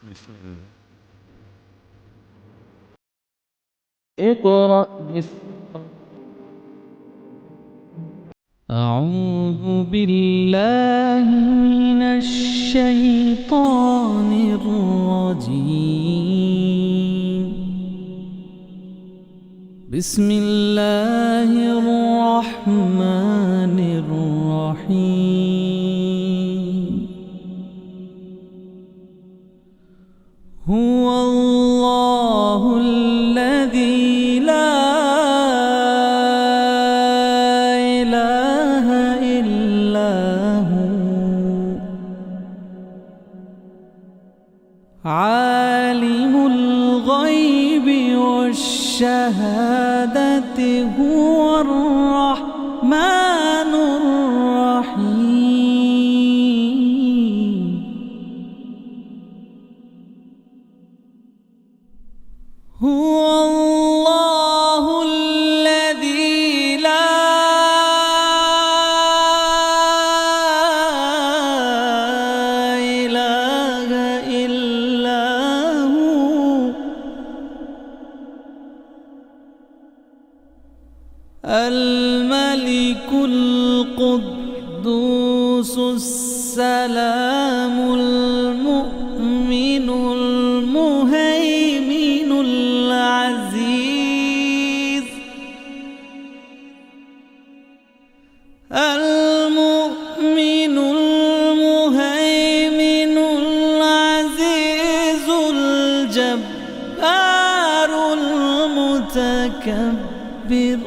बिस्मिल्लाह। اقرأ باسم أعوذ بالله من الشيطان الرجيم بسم الله الرحمن الرحيم هو الله الذي لا إله إلا هو عالم الغيب والشهادة هو الرحمن الرحيم هو الله الذي لا إله إلا هو الملك القدوس السلام المؤمن المهيمن العزيز المؤمن المهيمن العزيز الجبار المتكبر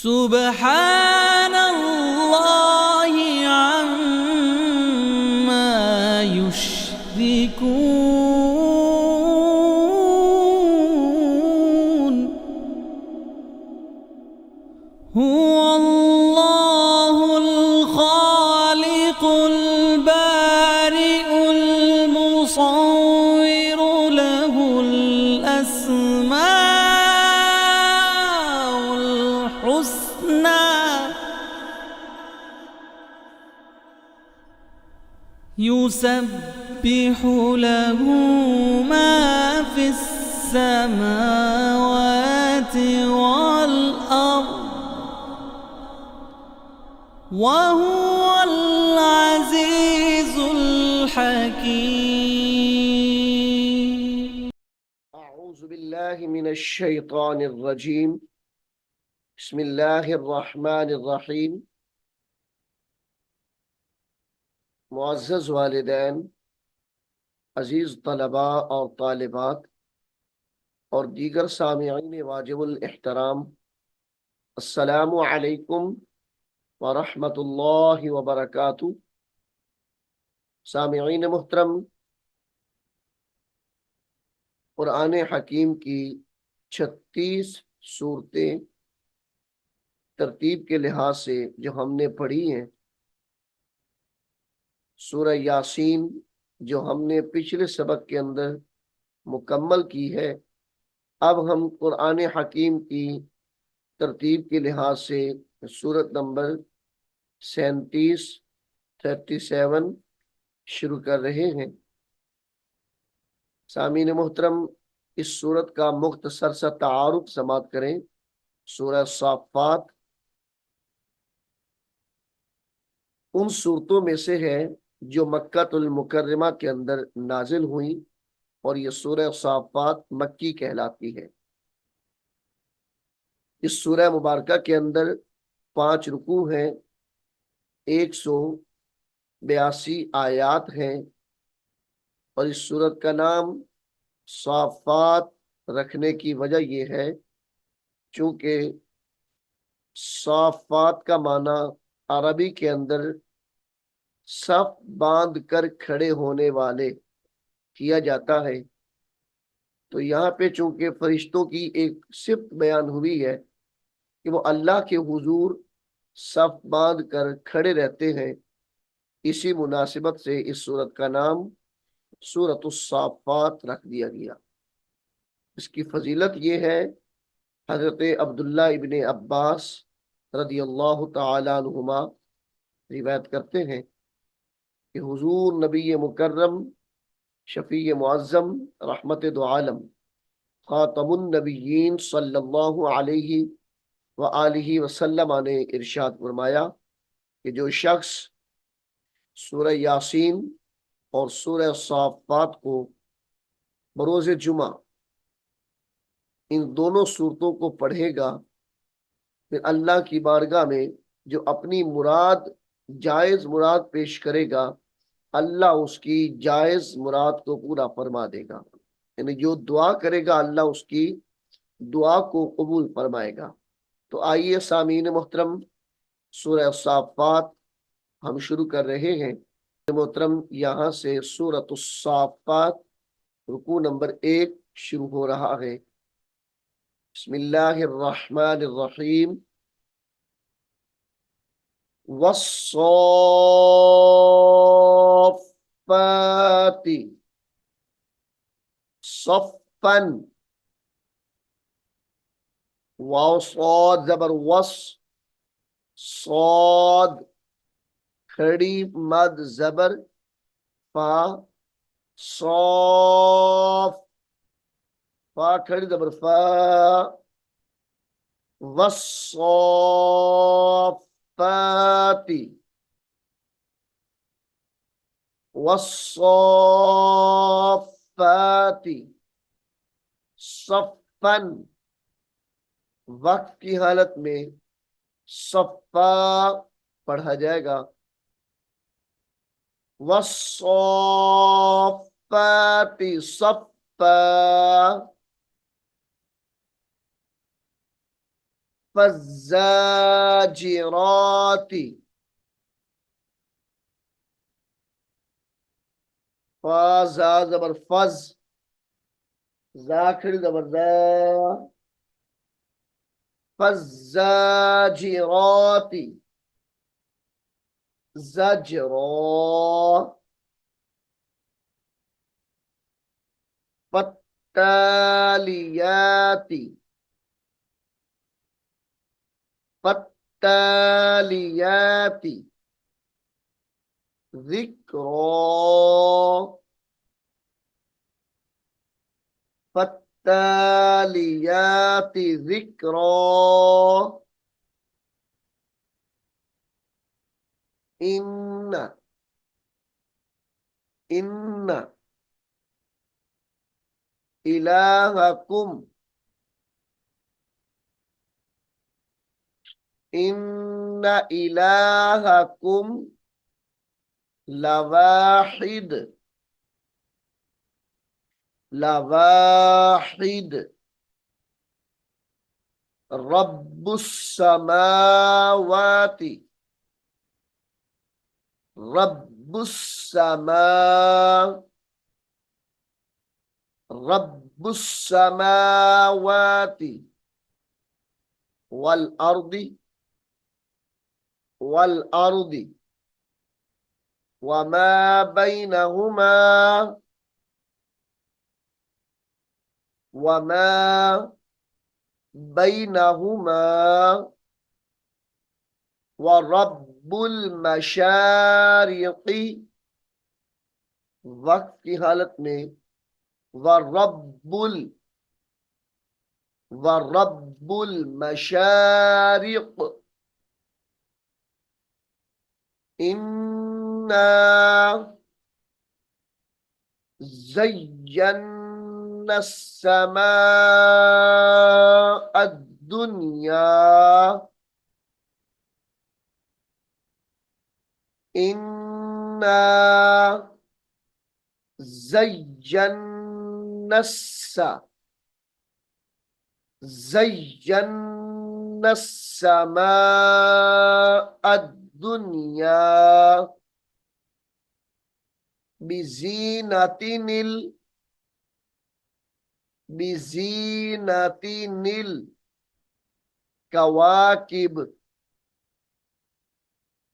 سبحان الله عما يشركون هو الله الخالق البارئ المصور له الأسماء الحسنى يسبح له ما في السماوات والأرض وهو العزيز الحكيم أعوذ بالله من الشيطان الرجيم بسم الله الرحمن الرحيम मुअज़्ज़ज़ वालिदैन, अजीज़ तलबा और तालिबात और दीगर सामिईन वाजिबुल एहतराम, अस्सलामु अलैकुम व रहमतुल्लाहि व बरकातुहू। सामिईन मुहतरम, कुरान हकीम की 36 सूरतें तरतीब के लिहाज से जो हमने पढ़ी हैं, सूरह यासीन जो हमने पिछले सबक के अंदर मुकम्मल की है, अब हम कुरान हकीम की तरतीब के लिहाज से सूरत नंबर 37 37 शुरू कर रहे हैं। सामीन मोहतरम, इस सूरत का मुख्तसर सा तारुफ समात करें। सूरह साफ़ात उन सूरतों में से है जो मक्कातुल मुकर्रमा के अंदर नाजिल हुई और ये सूरह साफ़ात मक्की कहलाती है। इस सूरह मुबारका के अंदर 5 रुकू हैं, 182 आयात हैं और इस सूरत का नाम साफ़ात रखने की वजह यह है चूंकि साफ़ात का माना अरबी के अंदर सफ बांध कर खड़े होने वाले किया जाता है। तो यहाँ पे चूंकि फरिश्तों की एक सिफ्त बयान हुई है कि वो अल्लाह के हुजूर सफ बांध कर खड़े रहते हैं, इसी मुनासिबत से इस सूरत का नाम सूरतुस साफ़ात रख दिया गया। इसकी फजीलत ये है, हजरत अब्दुल्ला इब्ने अब्बास रदियल्लाहु ताला अन्हुमा रिवायत करते हैं कि हुजूर नबी मुकर्रम शफी मुअज्जम रहमत दो आलम खातमुन नबिय्यीन सल्लल्लाहु अलैहि व आलिहि वसल्लम ने इरशाद फरमाया कि जो शख्स सूरह यासीन और सूरह साफ़ात को बरोज़ जुमा इन दोनों सूरतों को पढ़ेगा, फिर अल्लाह की बारगाह में जो अपनी मुराद जायज मुराद पेश करेगा, अल्लाह उसकी जायज मुराद को पूरा फरमा देगा। यानी जो दुआ करेगा अल्लाह उसकी दुआ को कबूल फरमाएगा। तो आइए सामीन मोहतरम, सूरह साफ़ात हम शुरू कर रहे हैं। मोहतरम, यहाँ से सूरत साफ़ात रुकू नंबर 1 शुरू हो रहा है। बिस्मिल्लाहिर्रहमानिर्रहीम। वस्सॉफ़्फ़ाति सफ़्फ़न, वाव सॉद जबर वस, सॉद खड़ी मद जबर फा, सॉफ फा खड़ी जबर फा, वस्सॉफ़्फ़ाति वस्सॉफ़्फ़ाति सफ़्फ़न, वक्त की हालत में सफ़्फ़ा पढ़ा जाएगा। वस्सॉफ़्फ़ाति सफ़्फ़ा, फज़्ज़ाजिराति फा जा जबर फज, जा खड़ी जबर जा, फज़्ज़ाजिराति ज़जरा, फत्तालियाति फत्तालियाति ज़िक्रा, फत्तालियाति ज़िक्रा, इन्न इन्न इलाहकुम इन्न इलाहकुम लवाहिद लवाहिद रब्बुस समावाति रब्बुस समा रब्बुस समावाति वल अर्दी वमा बैनहुमा वमा बैनहुमा व रब्बुल मशारिक़ी, वक्त की हालत में व रब्बुल मशारिक़, इन्ना ज़य्यन्ना अस्समाअ दुनिया इन्ना ज़य्यन्ना अस्समाअ दुनिया बिज़ीनतिनिल कवाकिब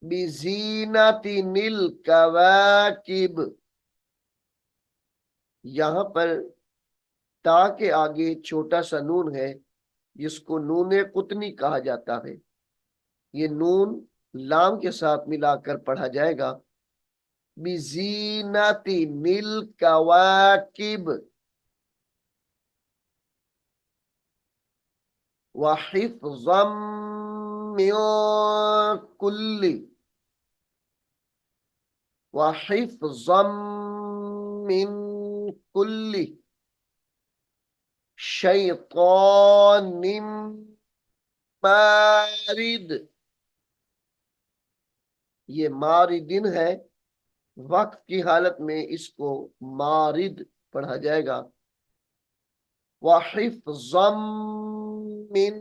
बिज़ीनतिनिल कवाकिब। यहाँ पर ता के आगे छोटा सा नून है जिसको नूने कुतनी कहा जाता है। ये नून लाम के साथ मिलाकर पढ़ा जाएगा। बिजीनती निल कवाकिब व हिफ्ज़म मिन कुल्ली व हिफ्ज़म मिन कुल्ली शैतानिम मारिद। ये मारिदिन है, वक्त की हालत में इसको मारिद पढ़ा जाएगा। व हिफ्ज़म मिन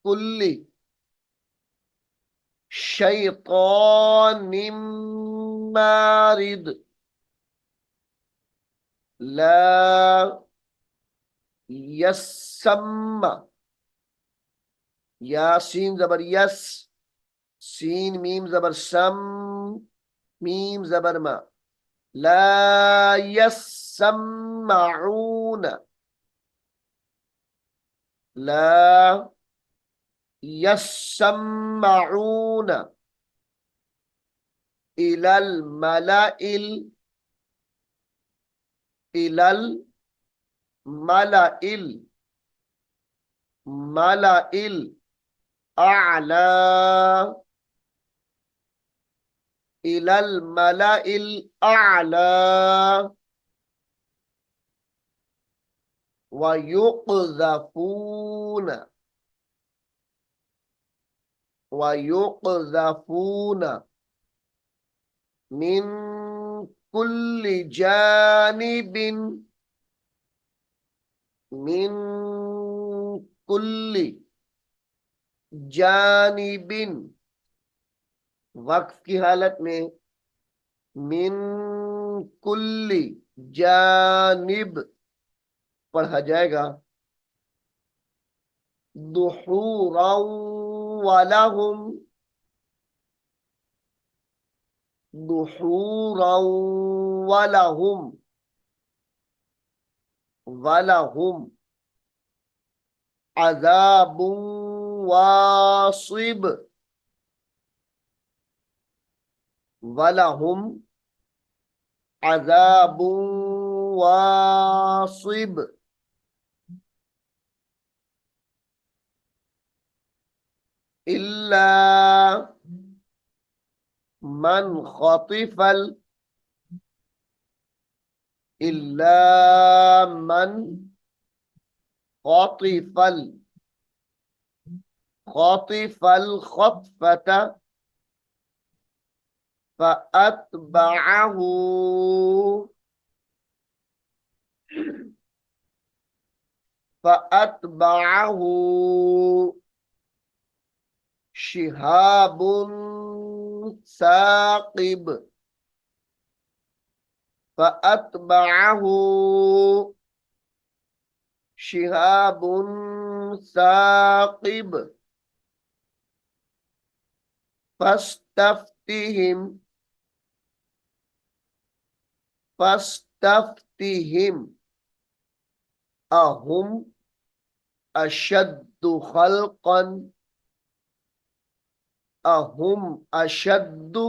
कुल्ली शैतानिम मारिद। ला यस्सम, यासीन जबर यस, सीन मीम जबर सम, मीम जबर मा। ला यस्समाऊन, ला यस्समाऊन इलल मलाइल, इलल मलाइल, मलाइल आला, इलल मलाइल आला व युक़ज़फ़ून, व युक़ज़फ़ून मिन कुल्ली जानिबिन, मिन कुल्ली जानिबिन, वक्फ की हालत में मिन कुल्ली जानिब पढ़ा जाएगा। दुहूरन वलहुम, दुहूरन वलहुम, वलहुम अज़ाबुन वासिब, वलहुम अज़ाबुन वासिब। इल्ला मन खतिफल, इल्ला मन खतिफल, खतिफल खतफत फअतबअहु, फअतबअहु शिहाबुन साकिब, फअतबअहु शिहाबुन साकिब। फस्तफ्तिहिम, फस्तफ्तिहिम अहुम अशद्दु खल्कन, अहुम अशद्दु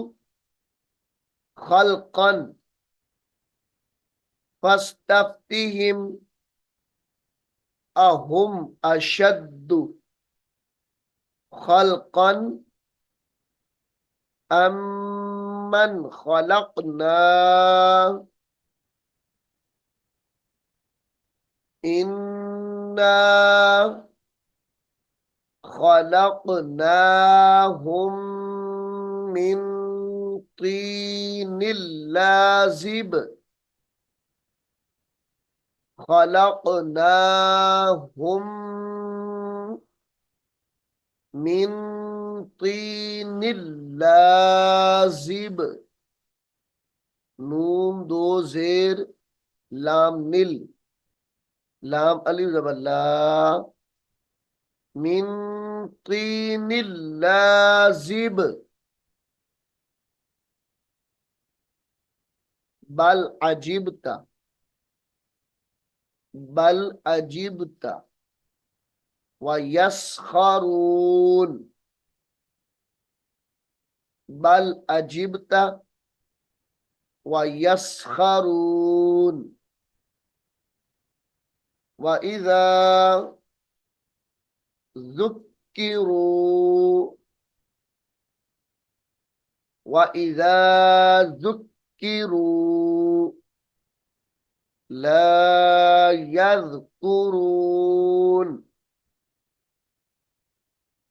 खल्कन, फस्तफ्तिहिम अहुम अशद्दु खल्कन अम्मन खलकना इन्ना खलकनाहुम मिन तीनिल लाज़िब, खलकनाहुम मिन तीनिल लाज़िब। नून दो जेर लाम निल, लाम अलिफ ज़बर ला, मिन तीनिल लाज़िब। बल अजिबता, बल अजिबता व यस्खरून, बल अजिबता ويسخرون وإذا ذكروا وإذا ذكروا لا يذكرون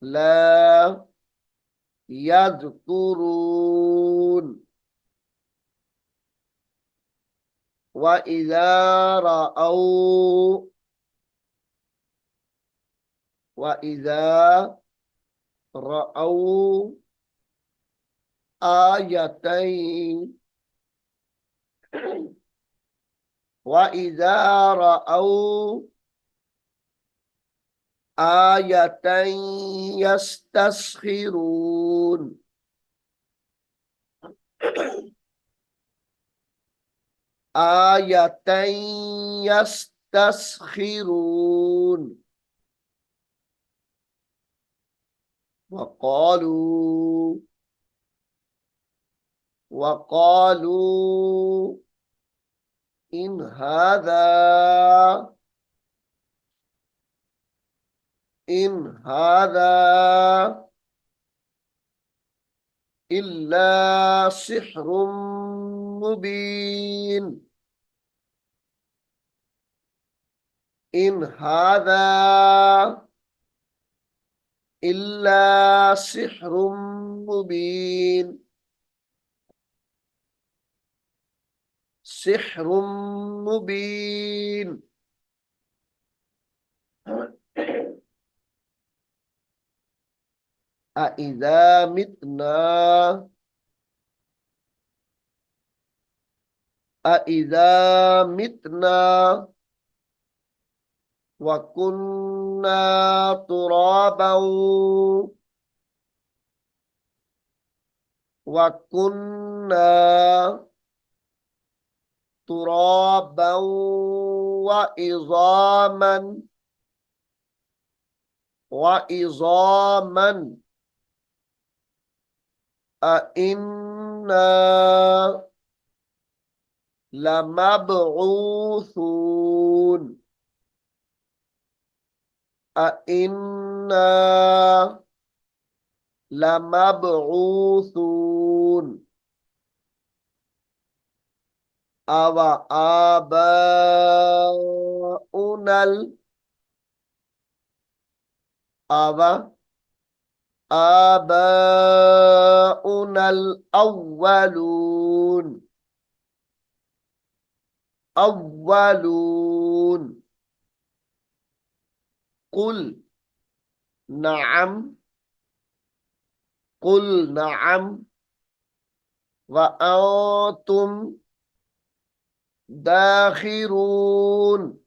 لا يذكرون وإذا رأوا وإذا رأوا آيتين وإذا رأوا آية يستسخرون آية يستسخرون وقالوا إن هذا إلا سحر مبين إن هذا إلا سحر مبين سحر مبين أإذا متنا وكنا ترابا وعظاما أإنا لمبعوثون أإنا لمبعوثون أو آباؤنا الأولون قل نعم وأنتم داخرون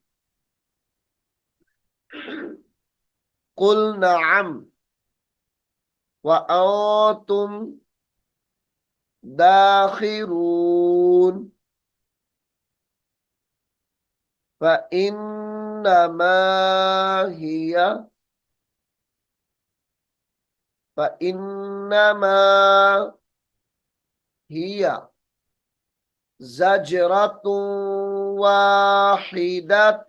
قل نعم وأنتم داخرون فإنما هي زجرة واحدة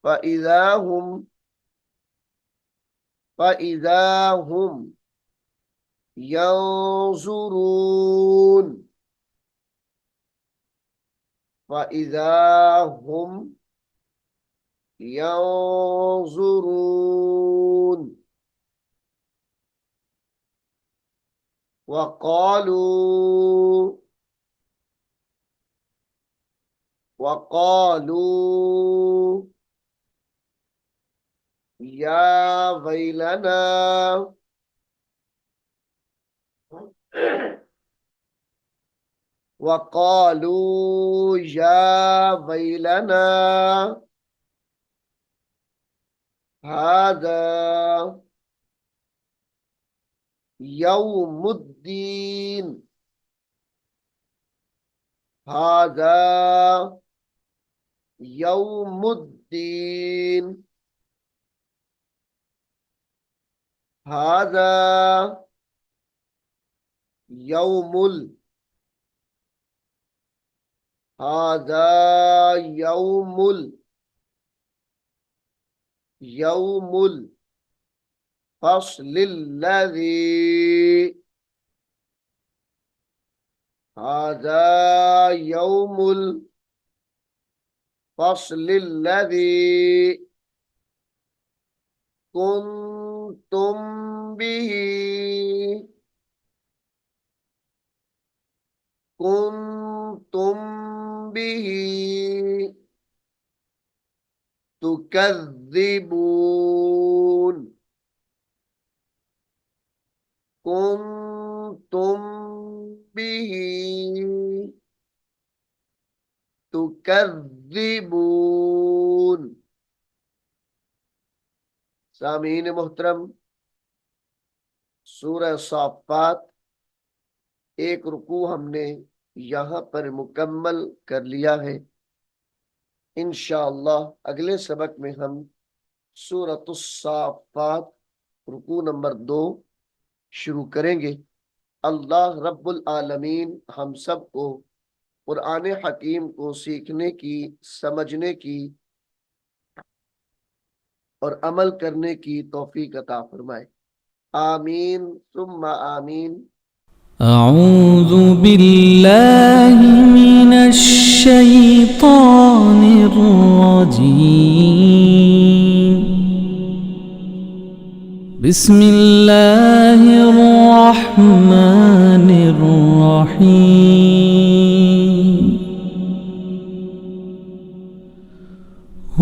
فإذا هم ينظرون وقالوا يا ويلنا هذا يوم الدين هذا यौमुद्दीन। हाजा यौमुल, हाजा यौमुल, यौमुल फस्लिल्लज़ी, हाजा यौमुल फस्लिल्लज़ी कुन्तुम बिही, कुन्तुम बिही तुकज़्ज़िबून, कुन्तुम बिही तुकज़्ज़िबून। सामीन मोहतरम, सूरह साफ़ात एक रुकू हमने यहाँ पर मुकम्मल कर लिया है। इंशाअल्लाह अगले सबक में हम सूरतुस साफ़ात रुकू नंबर 2 शुरू करेंगे। अल्लाह रब्बुल आलमीन हम सब को कुरान हकीम को सीखने की, समझने की और अमल करने की तौफीक अता फरमाए। आमीन सुम्मा आमीन। أعوذ بالله من الشيطان الرجيم. بسم الله الرحمن الرحيم.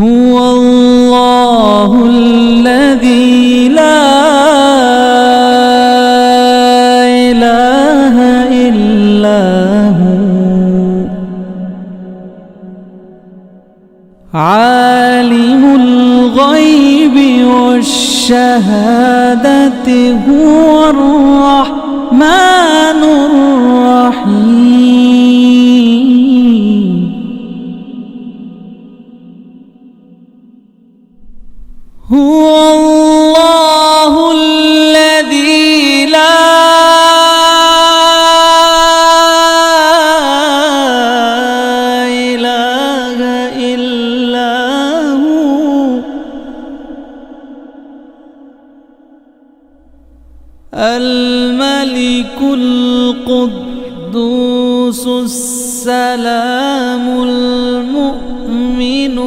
هو الله الذي لا إله إلا هو عالم الغيب والشهادة هو الرحمن الرحيم. هو الله الذي لا إله إلا هو الملك القدوس السلام المؤمن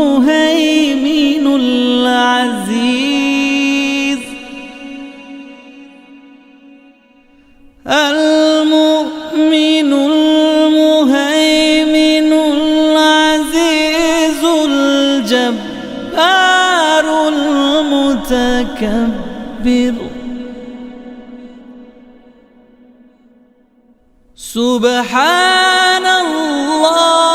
المهيمن العزيز المؤمن المهيمن العزيز الجبار المتكبر. سبحان الله